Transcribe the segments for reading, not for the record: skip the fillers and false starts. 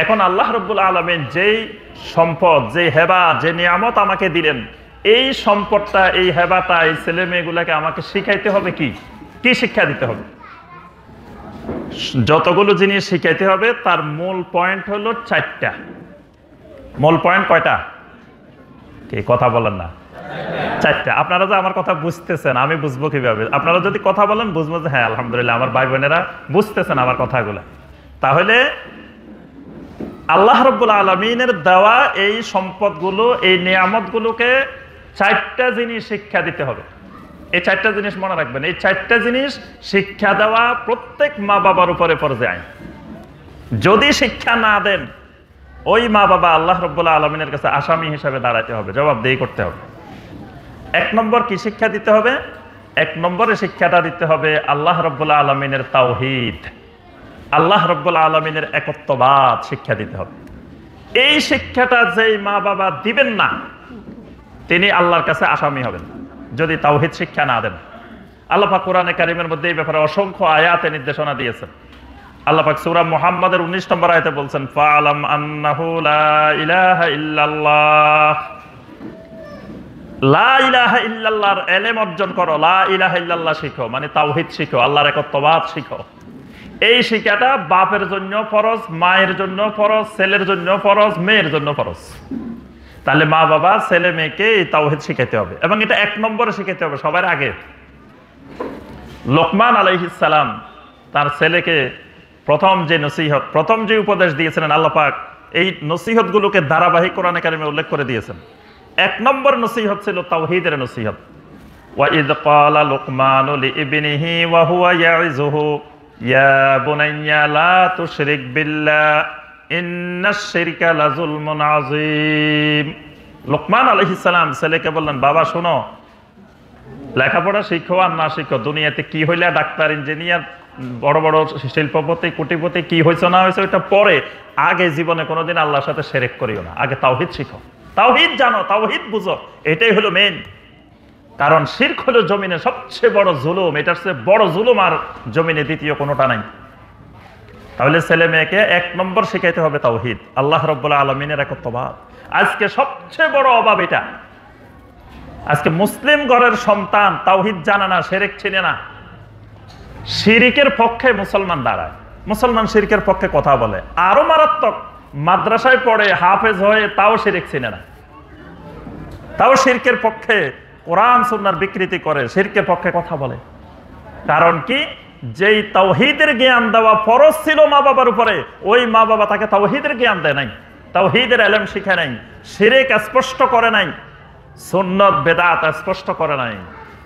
এখন আল্লাহ রাব্বুল আলামিন যেই সম্পদ, যে হেবা, যে নিয়ামত আমাকে দিলেন, এই সম্পদটা, এই হেবাটা, এই ছেলে মেয়েগুলাকে আমাকে শিখাইতে হবে। কি কি শিক্ষা দিতে হবে? যতগুলো জিনিস শিখাইতে হবে তার মূল পয়েন্ট হলো 4টা। মূল পয়েন্ট কয়টা? কি কথা বলেন না? 4টা। আপনারা যে আমার কথা বুঝতেছেন, আমি বুঝবো কিভাবে? আপনারা যদি কথা বলেন বুঝবো যে হ্যাঁ আলহামদুলিল্লাহ আমার ভাই বোনেরা বুঝতেছেন আমার কথাগুলো। তাহলে আল্লাহ রাব্বুল আলামিনের দেওয়া এই সম্পদগুলো, এই নিয়ামতগুলোকে 4টা জিনিস শিক্ষা দিতে হবে। এই 4টা জিনিস মনে রাখবেন। এই 4টা জিনিস শিক্ষা দেওয়া প্রত্যেক মা বাবার উপরে ফরজে আইন। যদি শিক্ষা না দেন, ওই মা বাবা আল্লাহ রাব্বুল আলামিনের কাছে আসামি হিসাবে দাঁড়াতে হবে, জবাবদিহি করতে হবে। 1 নম্বর কি শিক্ষা দিতে হবে? 1 নম্বরে শিক্ষাটা দিতে হবে আল্লাহ রাব্বুল আলামিনের তাওহীদ, আল্লাহ রাব্বুল আলামিনের একত্ববাদ শিক্ষা দিতে হবে। এই শিক্ষাটা যেই মা বাবা দিবেন না, তিনি আল্লাহর কাছে আসামি হবেন যদি তাওহীদ শিক্ষা না দেন। আল্লাহ পাক কোরআনে কারীমের মধ্যে এই ব্যাপারে অসংখ্য আয়াতে নির্দেশনা দিয়েছেন। আল্লাহ পাক সূরা মুহাম্মাদের 19 নম্বর আয়াতে বলছেন, ফাআলাম আন্নাহু লা ইলাহা ইল্লাল্লাহ। লা ইলাহা ইল্লাল্লাহর ইলম অর্জন করো, লা ইলাহা ইল্লাল্লাহ শিখো, মানে তাওহীদ শিখো, আল্লাহর একত্ববাদ শিখো। এই শিক্ষাটা বাপের জন্য ফরজ, মায়ের জন্য ফরজ, ছেলের জন্য ফরজ, মেয়ের জন্য ফরজ। তাহলে মা বাবা ছেলে মেয়েকে এই তাওহীদ শিখাইতে হবে, এবং এটা 1 নম্বরে শিখাইতে হবে সবার আগে। লোকমান আলাইহিস সালাম তার ছেলেকে প্রথম যে নসিহত, প্রথম যে উপদেশ দিয়েছিলেন আল্লাহ পাক, এই নসিহতগুলোকে ধারাবাহিক কোরআনে কারিমে উল্লেখ করে দিয়েছেন। 1 নম্বর নসিহত ছিল তাওহীদের নসিহত। ওয়া ইয ক্বালা লুকমানু লিইবনিহি ওয়া হুয়া ইয়াইযুহু ইয়া বুনাইয়া লা তুশরিক বিল্লাহ ইন্নাশ শিরকা লাযুলমুন আযীম। লোকমান আলাইহিস সালাম ছেলেকে বললেন, বাবা শোনো, লেখাপড়া শিখো আর না শিখো, দুনিয়াতে কি হইলে ডাক্তার, ইঞ্জিনিয়ার, বড় বড় শিল্পপতি, কোটিপতি কি হয়েছে না হয়েছে ওইটা পরে, আগে জীবনে কোনোদিন আল্লাহর সাথে শিরক করিও না, আগে তাওহীদ শিখো, তাওহীদ জানো, তাওহীদ বুঝো, এটাই হলো মেইন। কারণ শিরক হলো জমিনে সবচেয়ে বড় জুলুম, এটার চেয়ে বড় জুলুম আর জমিনে দ্বিতীয় কোনোটা নাই। তাহলে ছেলে মেয়েকে 1 নম্বর শিখাইতে হবে তাওহীদ, আল্লাহ রাব্বুল আলামিনের একত্ববাদ। আজকে সবচেয়ে বড় অভাব এটা। আজকে মুসলিম ঘরের সন্তান তাওহীদ জানে না, শিরক চিনে না, শিরকের পক্ষে মুসলমান দাঁড়ায়, মুসলমান শিরকের পক্ষে কথা বলে। আরো মারাত্মক, মাদ্রাসায় পড়ে, হাফেজ হয়ে, তাও শিরক চিনে না, তাও শিরকের পক্ষে কোরআন সুন্নাহর বিকৃতি করে, শিরকের পক্ষে কথা বলে। কারণ কি? যেই তাওহীদের জ্ঞান দেওয়া ফরজ ছিল মা বাবার উপরে, ওই মা বাবা তাকে তাওহীদের জ্ঞান দেয় নাই, তাওহীদের ইলম শিখায় নাই, শিরক স্পষ্ট করে নাই, সুন্নাত বেদাত স্পষ্ট করে নাই।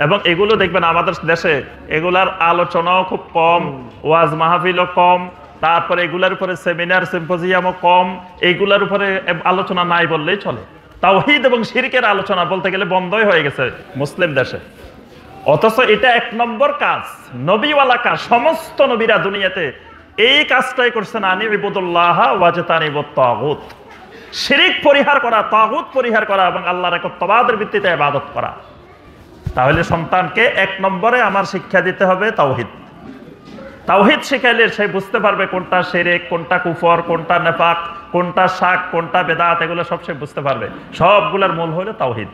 এবং এগুলো দেখবেন আমাদের দেশে এগুলার আলোচনাও খুব কম, ওয়াজ মাহফিলও কম, তারপরে এগুলার উপরে সেমিনার সিম্পোজিয়ামও কম, এইগুলার উপরে আলোচনা নাই বললেই চলে। তাওহীদ এবং শিরকের আলোচনা বলতে গেলে বন্ধই হয়ে গেছে মুসলিম দেশে। অথচ এটা 1 নম্বর কাজ, নবীওয়ালা কাজ। সমস্ত নবীরা দুনিয়াতে এই কাজটাই করছেন, আনি ইবুদুল্লাহ ওয়াজতানিবুত তাগুত, শিরক পরিহার করা, তাগুত পরিহার করা এবং আল্লাহর একত্ববাদের ভিত্তিতে ইবাদত করা। তাহলে সন্তানকে 1 নম্বরে আমার শিক্ষা দিতে হবে তাওহীদ। তাওহীদ শিখাইলে সে বুঝতে পারবে কোনটা শিরক, কোনটা কুফর, কোনটা নেফাক, কোনটা শাক, কোনটা বেদাত, এগুলো সব সে বুঝতে পারবে। সবগুলোর মূল হলো তাওহীদ।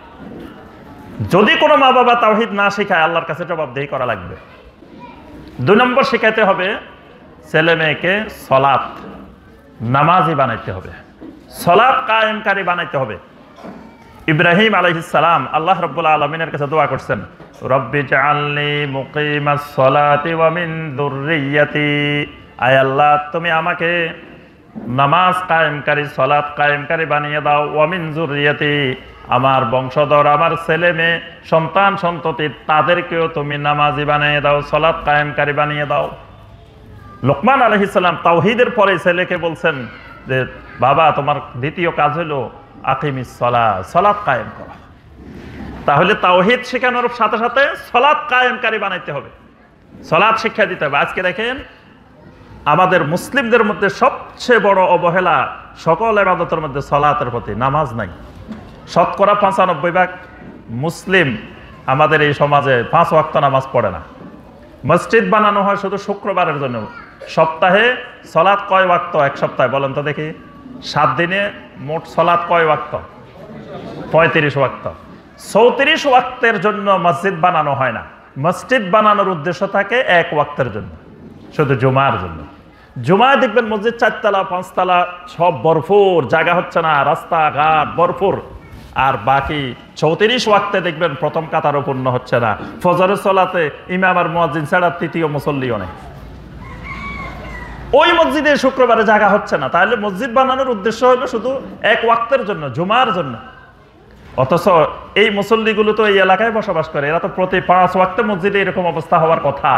যদি কোনো মা বাবা তাওহীদ না শিখায়, আল্লাহর কাছে জবাবদিহি করা লাগবে। 2 নম্বর শিখাইতে হবে ছেলে মেয়েকে সালাত, নামাজি বানাইতে হবে, সালাত কায়েমকারী বানাইতে হবে। ইব্রাহিম আলাইহিস সালাম আল্লাহ রাব্বুল আলামিনের কাছে দোয়া করছেন, রব্বি জাআলনি মুকিমাস সালাতি ওয়া মিন যুররিয়াতি। আয় আল্লাহ, তুমি আমাকে নামাজ কায়েমকারী, সালাত কায়েমকারী বানিয়ে দাও। ওয়া মিন যুররিয়াতি, আমার বংশধর, আমার ছেলে মেয়ে, সন্তান সন্ততি, তাদেরকেও তুমি নামাজি বানিয়ে দাও, সালাত কায়েমকারী বানিয়ে দাও। লোকমান আলাইহিস সালাম তাওহীদের পরে ছেলেকে বলছেন যে বাবা, তোমার দ্বিতীয় কাজ হলো আকিমিস সালাহ, সালাত কায়েম করা। তাহলে তাওহীদ শেখানোর সাথে সাথে সালাত কায়েমকারী বানাইতে হবে, সালাত শিক্ষা দিতে হবে। আজকে দেখেন আমাদের মুসলিমদের মধ্যে সবচেয়ে বড় অবহেলা সকল ইবাদতের মধ্যে সালাতের প্রতি, নামাজ নাই। শতকরা 95% মুসলিম আমাদের এই সমাজে 5 ওয়াক্ত নামাজ পড়ে না। মসজিদ বানানো হয় শুধু শুক্রবারের জন্য, সপ্তাহে সালাত কয় ওয়াক্ত? এক সপ্তাহে বলেন তো দেখি। 7 দিনে মোট সালাত কয় ওয়াক্ত? 35 ওয়াক্ত। 34 ওয়াক্তের জন্য মসজিদ বানানো হয় না। মসজিদ বানানোর উদ্দেশ্য থাকে 1 ওয়াক্তের জন্য, শুধু জুমার জন্য। জুমায় দেখবেন মসজিদ 4 তলা 5 তলা সব ভরপুর, জায়গা হচ্ছে না, রাস্তাঘাট ভরপুর। আর বাকি 34 ওয়াক্তে দেখবেন প্রথম কাতারও পূর্ণ হচ্ছে না। ফজরের সালাতে ইমাম আর মুয়াজ্জিন ছাড়া তৃতীয় মুসল্লিও নেই। ওই মসজিদে শুক্রবারে জায়গা হচ্ছে না, তাহলে মসজিদ বানানোর উদ্দেশ্য হলো শুধু 1 ওয়াক্তের জন্য, জুমার জন্য। অথচ এই মুসল্লিগুলো তো এই এলাকায় বসবাস করে, এরা তো প্রতি 5 ওয়াক্তে মসজিদে এরকম অবস্থা হওয়ার কথা।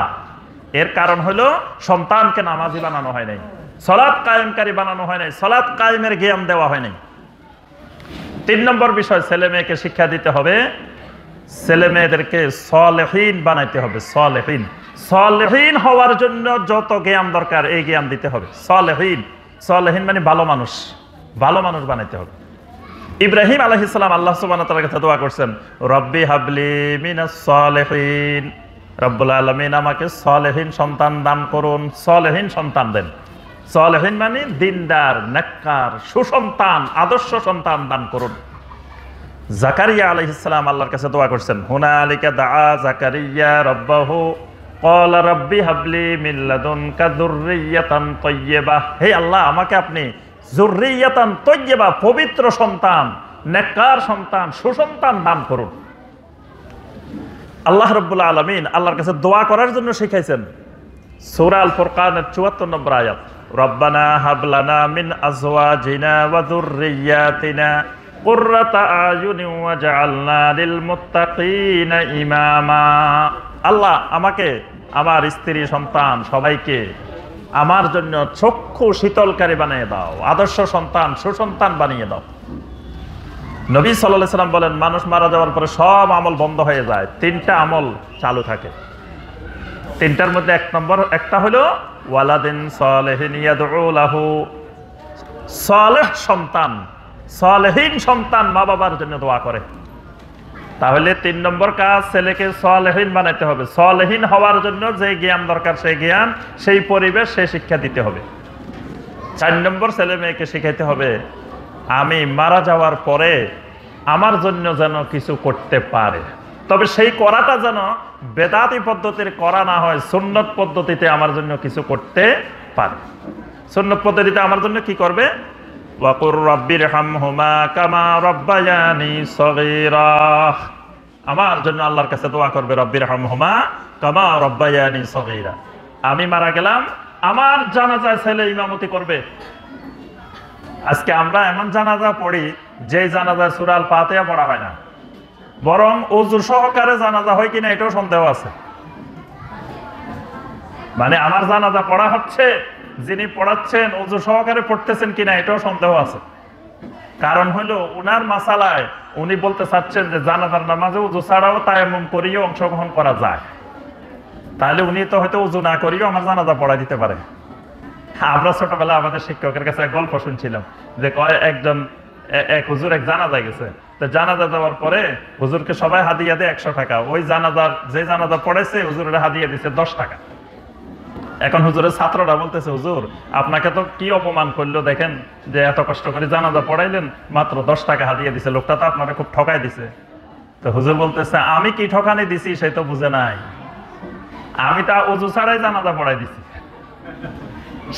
এর কারণ হলো সন্তানকে নামাজি বানানো হয় নাই, সালাত কায়েমকারী বানানো হয় নাই, সালাত কায়েমের জ্ঞান দেওয়া হয় নাই। 3 নম্বর বিষয়, ছেলে মেয়েকে শিক্ষা দিতে হবে, ছেলে মেয়েদেরকে সালেহীন বানাইতে হবে। সালেহীন, সালেহীন হওয়ার জন্য যত জ্ঞান দরকার এই জ্ঞান দিতে হবে। সালেহীন, সালেহীন মানে ভালো মানুষ, ভালো মানুষ বানাইতে হবে। ইব্রাহিম আলাইহিস সালাম আল্লাহ সুবহানাহু ওয়া তাআলার কাছে দোয়া করছেন, রব্বি হাবলি মিনাস সালেহীন, রব্বুল আলামিন আমাকে সালেহীন সন্তান দান করুন। সালেহীন সন্তান দেন। সালেহীন মানে দিনদার, নেককার, সুসন্তান, আদর্শ সন্তান দান করুন। জাকারিয়া আলাইহিস সালাম আল্লাহর কাছে দোয়া করছেন, হুনালিকা দাআ জাকারিয়া রাব্বাহু ক্বালা রাব্বি হাবলি মিন লাদুনকা যুররিয়াতান তাইয়্যিবা। হে আল্লাহ, আমাকে আপনি যুররিয়াতান তাইয়্যিবা, পবিত্র সন্তান, নেককার সন্তান, সুসন্তান দান করুন। আল্লাহ রাব্বুল আলামিন আল্লাহর কাছে দোয়া করার জন্য শিখাইছেন। সূরা আল ফুরকানের 74 নম্বর আয়াত, রব্বানা হাবলানা মিন আজওয়াজিনা ওয়া যুররিয়াতিনা কুররাতা আয়ুনিন ওয়াজআলনা লিল মুত্তাকিনা ইমামা। আল্লাহ, আমাকে, আমার স্ত্রী, সন্তান সবাইকে আমার জন্য চক্ষু শীতলকারী বানিয়ে দাও, আদর্শ সন্তান, সুসন্তান বানিয়ে দাও। নবী সাল্লাল্লাহু আলাইহি সাল্লাম বলেন, মানুষ মারা যাওয়ার পরে সব আমল বন্ধ হয়ে যায়, 3টা আমল চালু থাকে। 3টার মধ্যে 1 নম্বর একটা হলো ওয়ালাদিন সালেহিন ইয়াদউ লাহু, সালেহ সন্তান, সালেহীন সন্তান মা বাবার জন্য দোয়া করে। তাহলে 3 নম্বর কাজ, ছেলেকে সালেহীন বানাইতে হবে। সালেহীন হওয়ার জন্য যে জ্ঞান দরকার সেই জ্ঞান, সেই পরিবেশ, সেই শিক্ষা দিতে হবে। 4 নম্বর, ছেলে মেয়েকে শিখাইতে হবে আমি মারা যাওয়ার পরে আমার জন্য যেন কিছু করতে পারে, তবে সেই করাটা যেন বেদাতি পদ্ধতির করা না হয়, সুন্নত পদ্ধতিতে আমার জন্য কিছু করতে পারে। সুন্নত পদ্ধতিতে আমার জন্য কি করবে? ওয়াকুর রাব্বিরহামহুমা কামা রাব্বায়ানি সগীরা। আমার জন্য আল্লাহর কাছে দোয়া করবে, রাব্বিরহামহুমা কামা রাব্বায়ানি সগীরা। আমি মারা গেলাম, আমার জানাজায় ছেলে ইমামতি করবে। আজকে আমরা এমন জানাজা পড়ি যে জানাজা সূরা আল ফাতিহা পড়া হয় না, বরং ওযু সহকারে জানাজা হয় কিনা এটাও সন্দেহ আছে। মানে আমার জানাজা পড়া হচ্ছে, যিনি পড়াচ্ছেন ওযু সহকারে পড়তেছেন কিনা এটাও সন্দেহ আছে। কারণ হলো উনার মাসালায় উনি বলতে চাচ্ছেন যে জানাজার নামাজে ওযু ছাড়াও তায়াম্মুম করিও অংশগ্রহণ করা যায়। তাহলে উনি তো হয়তো ওযু না করিও আমার জানাজা পড়া দিতে পারে। আমরা ছোটবেলা আমাদের শিক্ষকের কাছে এক গল্প শুনছিলাম যে একজন এক হুজুর এক জানাজা গেছে, তো জানাজা যাওয়ার পরে হুজুরকে সবাই হাদিয়া দেয় 100 টাকা। ওই জানাজার যে জানাজা পড়েছে হুজুরের হাদিয়া দিচ্ছে 10 টাকা। এখন হুজুরের ছাত্ররা বলতেছে, হুজুর আপনাকে তো কি অপমান করলো, দেখেন যে এত কষ্ট করে জানাজা পড়াইলেন, মাত্র 10 টাকা হাদিয়া দিছে, লোকটা তো আপনারা খুব ঠকাই দিছে। তো হুজুর বলতেছে, আমি কি ঠকানি দিছি সে তো বুঝে নাই, আমি তা ওযু ছাড়াই জানাজা পড়াই দিছি,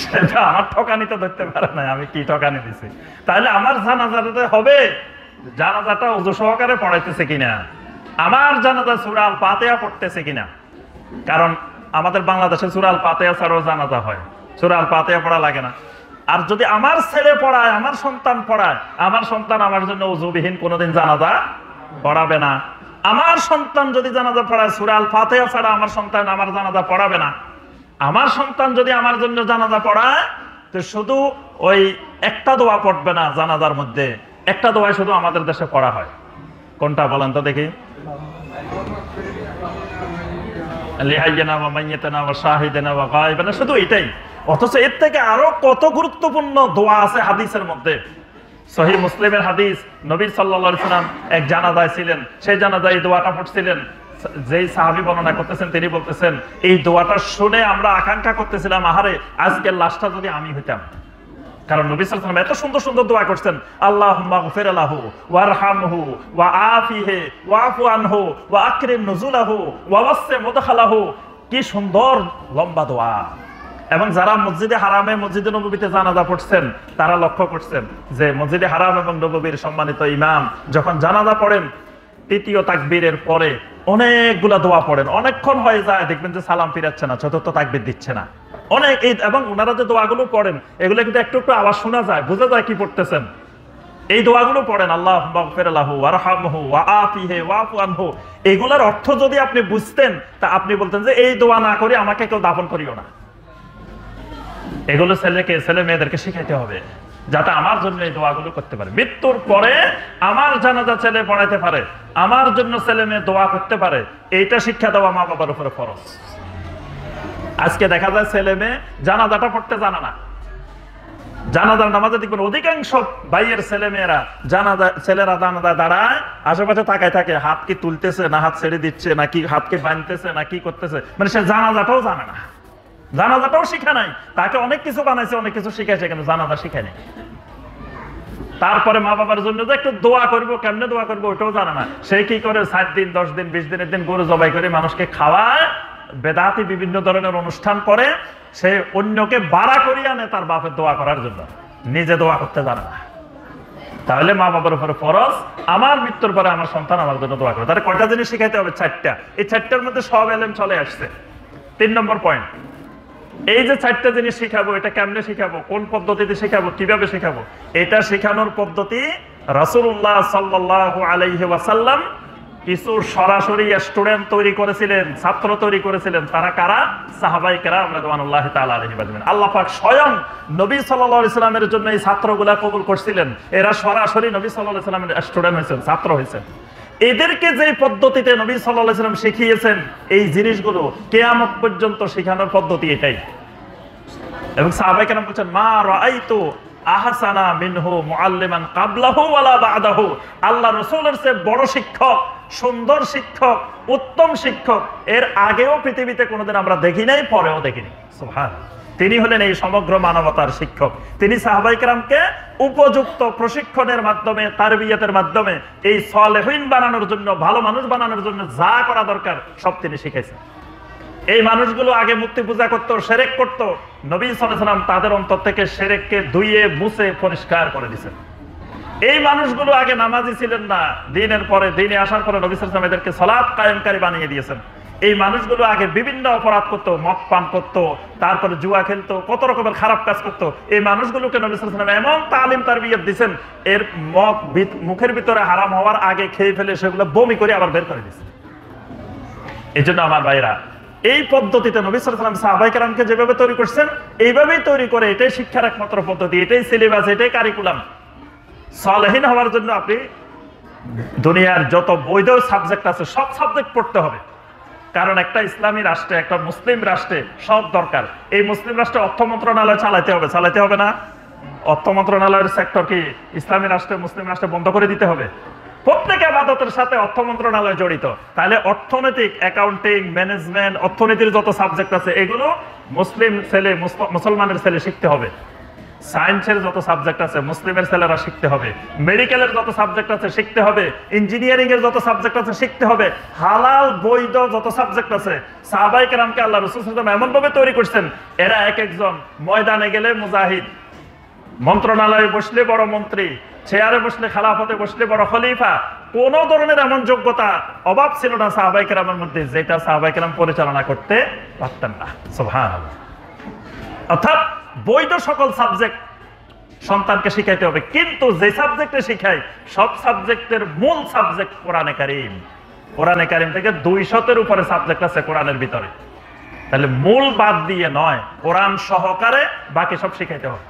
সেটা আমার ঠকানি তো ধরতে পারে না, আমি কি ঠকানি দিছি। তাহলে আমার জানাজাতে হবে জানাজাটা ওযু সহকারে পড়াইতেছে কিনা, আমার জানাজা সূরা আল ফাতিহা পড়তেছে কিনা। কারণ আমাদের বাংলাদেশে সূরা আল ফাতিহা ছাড়াও জানাজা হয়, সূরা আল ফাতিহা পড়া লাগে না। আর যদি আমার ছেলে পড়ায়, আমার সন্তান পড়ায়, আমার সন্তান আমার জন্য ওযুবিহীন কোনোদিন জানাজা পড়াবে না। আমার সন্তান যদি জানাজা পড়ায় সূরা আল ফাতিহা ছাড়া, আমার সন্তান আমার জানাজা পড়াবে না। আমার সন্তান যদি আমার জন্য জানাজা পড়ায়, তো শুধু ওই একটা দোয়া পড়বে না জানাজার মধ্যে, একটা দোয়া শুধু আমাদের দেশে পড়া হয়। কোনটা বলেন তো দেখি? লিহাইয়িনা ওয়া মাইয়িতিনা ওয়া শাহিদিনা ওয়া গায়িবিনা, শুধু এটাই। অথচ এর থেকে আরো কত গুরুত্বপূর্ণ দোয়া আছে হাদিসের মধ্যে। সহিহ মুসলিমের হাদিস, নবী সাল্লাল্লাহু আলাইহি ওয়াসাল্লাম এক জানাজায় ছিলেন, সেই জানাজায় দোয়াটা পড়ছিলেন, যেই সাহাবী বর্ণনা করতেছেন তিনি বলতেছেন এই দোয়াটা শুনে আমরা আকাঙ্ক্ষা করতেছিলাম, আহারে আজকের লাশটা যদি আমি হইতাম। কারণ নবী সাল্লাল্লাহু আলাইহি ওয়াসাল্লাম এত সুন্দর সুন্দর দোয়া করছেন, আল্লাহুম্মা গফির লাহু ওয়ারহামহু ওয়া আফিহি ওয়াফু আনহু ওয়া আকরিম নুজুলাহু ওয়া ওয়াসসি মুদখালাহু। কি সুন্দর লম্বা দোয়া। এবং যারা মসজিদে হারামে মসজিদে নববীতে জানাজা পড়ছেন তারা লক্ষ্য করছেন যে মসজিদে হারাম এবং নববীর সম্মানিত ইমাম যখন জানাজা পড়েন তৃতীয় তাকবীরের পরে অনেকগুলা দোয়া পড়েন, অনেকক্ষণ হয়ে যায় দেখবেন যে সালাম ফিরাচ্ছে না, চতুর্থ তাকবীর দিচ্ছে না অনেক। এবং ওনারা যে দোয়াগুলো পড়েন এগুলো কিন্তু একটু একটু আওয়াজ শোনা যায়, বোঝা যায় কি পড়তেছেন। এই দোয়াগুলো পড়েন আল্লাহুম্মা গফির লাহু ওয়ারহামহু ওয়া আফিহি ওয়াফু আনহু। এগুলোর অর্থ যদি আপনি বুঝতেন তা আপনি বলতেন যে এই দোয়া না করে আমাকে কেউ দাফন করিও না। এগুলো ছেলে মেয়েদেরকে শিখাইতে হবে যাতে আমার জন্য এই দোয়াগুলো করতে পারে, মৃত্যুর পরে আমার জানাজা ছেলে পড়াইতে পারে, আমার জন্য ছেলে মেয়ে দোয়া করতে পারে। এইটা শিক্ষা দেওয়া মা বাবার উপরে ফরজ। আজকে দেখা যায় ছেলে মেয়ে জানাজাটা পড়তে জানা না। জানাজার নামাজে দেখবেন অধিকাংশ ভাইয়ের ছেলে মেয়েরা ছেলেরা জানাজা দাঁড়ায় আশেপাশে তাকায় থাকে, হাত কি তুলতেছে না হাত ছেড়ে দিচ্ছে নাকি হাতকে বাঁধতেছে না কি করতেছে, মানে সে জানাজাটাও জানে না, জানাজাটাও শিখে নাই। তাকে অনেক কিছু বানাইছে, অনেক কিছু শিখাইছে, কিন্তু জানাজা শিখে নাই। তারপরে মা বাবার জন্য যে একটু দোয়া করবো, কেমনে দোয়া করবো ওটাও জানে না। সে কি করে 7 দিন 10 দিন 20 দিনের দিন গরু জবাই করে মানুষকে খাওয়ায়, বেদাতি বিভিন্ন ধরনের অনুষ্ঠান করে, সে অন্যকে বাড়া করিয়ে আনে তার বাপের দোয়া করার জন্য, নিজে দোয়া করতে জানে না। তাহলে মা বাবার উপরে ফরজ আমার মৃত্যুর পরে আমার সন্তান আমার জন্য দোয়া করে। তাহলে কয়টা জিনিস শিখাইতে হবে? 4টা। এই 4টার মধ্যে সব এলেম চলে আসছে। 3 নম্বর পয়েন্ট, এই যে 4টা জিনিস শিখাবো এটা কেমনে শিখাবো, কোন পদ্ধতিতে শিখাবো, কিভাবে শিখাবো, এটা শেখানোর পদ্ধতি রাসূলুল্লাহ সাল্লাল্লাহু আলাইহি ওয়াসাল্লাম কিছু সরাসরি স্টুডেন্ট তৈরি করেছিলেন, ছাত্র তৈরি করেছিলেন। তারা কারা? সাহাবায়ে কেরাম রাদিয়াল্লাহু তাআলা আলাইহিম আজমাইন। আল্লাহ পাক স্বয়ং নবী সাল্লাল্লাহু আলাইহি সাল্লামের জন্য এই ছাত্রগুলা কবুল করছিলেন। এরা সরাসরি নবী সাল্লাল্লাহু আলাইহি সাল্লামের স্টুডেন্ট হয়েছেন, ছাত্র হয়েছেন। এদেরকে যে পদ্ধতিতে নবী সাল্লাল্লাহু আলাইহি সাল্লাম শিখিয়েছেন এই জিনিসগুলো কিয়ামত পর্যন্ত শেখানোর পদ্ধতি এটাই। এবং সাহাবায়ে কেরাম বলেন মা রাআইতু আহসানা মিনহু মুআল্লিমান ক্বাবলাহু ওয়ালা বা'দাহু। আল্লাহ রাসূলের চেয়ে বড় শিক্ষক, সুন্দর শিক্ষক, উত্তম শিক্ষক এর আগেও পৃথিবীতে কোনোদিন আমরা দেখি নাই, পরেও দেখিনি। সুবহানাল্লাহ। তিনি হলেন এই সমগ্র মানবতার শিক্ষক। তিনি সাহাবায়ে কেরামকে উপযুক্ত প্রশিক্ষণের মাধ্যমে, তারবিয়াতের মাধ্যমে এই সালেহিন বানানোর জন্য, ভালো মানুষ বানানোর জন্য যা করা দরকার সব তিনি শিখাইছেন। এই মানুষগুলো আগে মূর্তি পূজা করত, শিরক করত। নবী সাল্লাল্লাহু আলাইহি ওয়াসাল্লাম তাদের অন্তর থেকে শিরককে ধুইয়ে মুছে পরিষ্কার করে দিয়েছেন। এই মানুষগুলো আগে নামাজি ছিলেন না, দিনের পরে দিনে আসার পরে নবী সাল্লাল্লাহু আলাইহি ওয়াসাল্লাম এদেরকে সালাত কায়েমকারী বানিয়ে দিয়েছেন। এই মানুষগুলো আগে বিভিন্ন অপরাধ করত, মদ পান করত, তারপরে জুয়া খেলতো, কত রকমের খারাপ কাজ করত। এই মানুষগুলোকে নবী সাল্লাল্লাহু আলাইহি ওয়াসাল্লাম এমন তালিম তারবিয়ত দিয়েছেন, এর মদ মুখের ভিতরে হারাম হওয়ার আগে খেয়ে ফেলে সেগুলো বমি করে আবার বের করে দিয়েছেন। এই জন্য আমার ভাইরা, এই পদ্ধতিতে নবী সাল্লাল্লাহু আলাইহি ওয়াসাল্লাম সাহাবায়ে কেরামকে যেভাবে তৈরি করছেন এইভাবেই তৈরি করে, এটাই শিক্ষার একমাত্র পদ্ধতি, এটাই সিলেবাস, এটাই কারিকুলাম। সালেহিন হওয়ার জন্য আপনি দুনিয়ার যত বৈধ সাবজেক্ট আছে সব সাবজেক্ট পড়তে হবে। কারণ একটা ইসলামী রাষ্ট্রে, একটা মুসলিম রাষ্ট্রে সব দরকার। এই মুসলিম রাষ্ট্রে অর্থ মন্ত্রণালয় চালাতে হবে না? অর্থ মন্ত্রণালয়ের সেক্টর কি ইসলামী রাষ্ট্রে, মুসলিম রাষ্ট্রে বন্ধ করে দিতে হবে? প্রত্যেক ইবাদতের সাথে অর্থ মন্ত্রণালয় জড়িত। তাহলে অর্থনৈতিক, অ্যাকাউন্টিং, ম্যানেজমেন্ট, অর্থনীতির যত সাবজেক্ট আছে এগুলো মুসলমানের ছেলে শিখতে হবে। সায়েন্সের যত সাবজেক্ট আছে মুসলিমের ছেলেরা শিখতে হবে। মেডিকেলের যত সাবজেক্ট আছে শিখতে হবে। ইঞ্জিনিয়ারিং এর যত সাবজেক্ট আছে শিখতে হবে। হালাল বৈধ যত সাবজেক্ট আছে সাহাবায়ে কেরামকে আল্লাহ রাসূল সাল্লাল্লাহু আলাইহি ওয়াসাল্লাম এমন ভাবে তৈরি করছেন, এরা এক একজন ময়দানে গেলে মুজাহিদ, মন্ত্রণালয়ে বসলে বড় মন্ত্রী, চেয়ারে বসলে, খেলাফতে বসলে বড় খলিফা। কোন ধরনের এমন যোগ্যতা অভাব ছিল না সাহাবায়ে কেরামের মধ্যে যেটা সাহাবায়ে কেরাম পরিচালনা করতে পারতেন না। সুবহানাল্লাহ। অর্থাৎ বৈধ সকল সাবজেক্ট সন্তানকে শিখাইতে হবে, কিন্তু যে সাবজেক্টে শিখাই সব সাবজেক্টের মূল সাবজেক্ট কোরআনে কারীম। কোরআনে কারীম থেকে 200-এর উপরে সাবজেক্ট আছে কোরআনের ভিতরে। তাহলে মূল বাদ দিয়ে নয়, কোরআন সহকারে বাকি সব শিখাইতে হবে।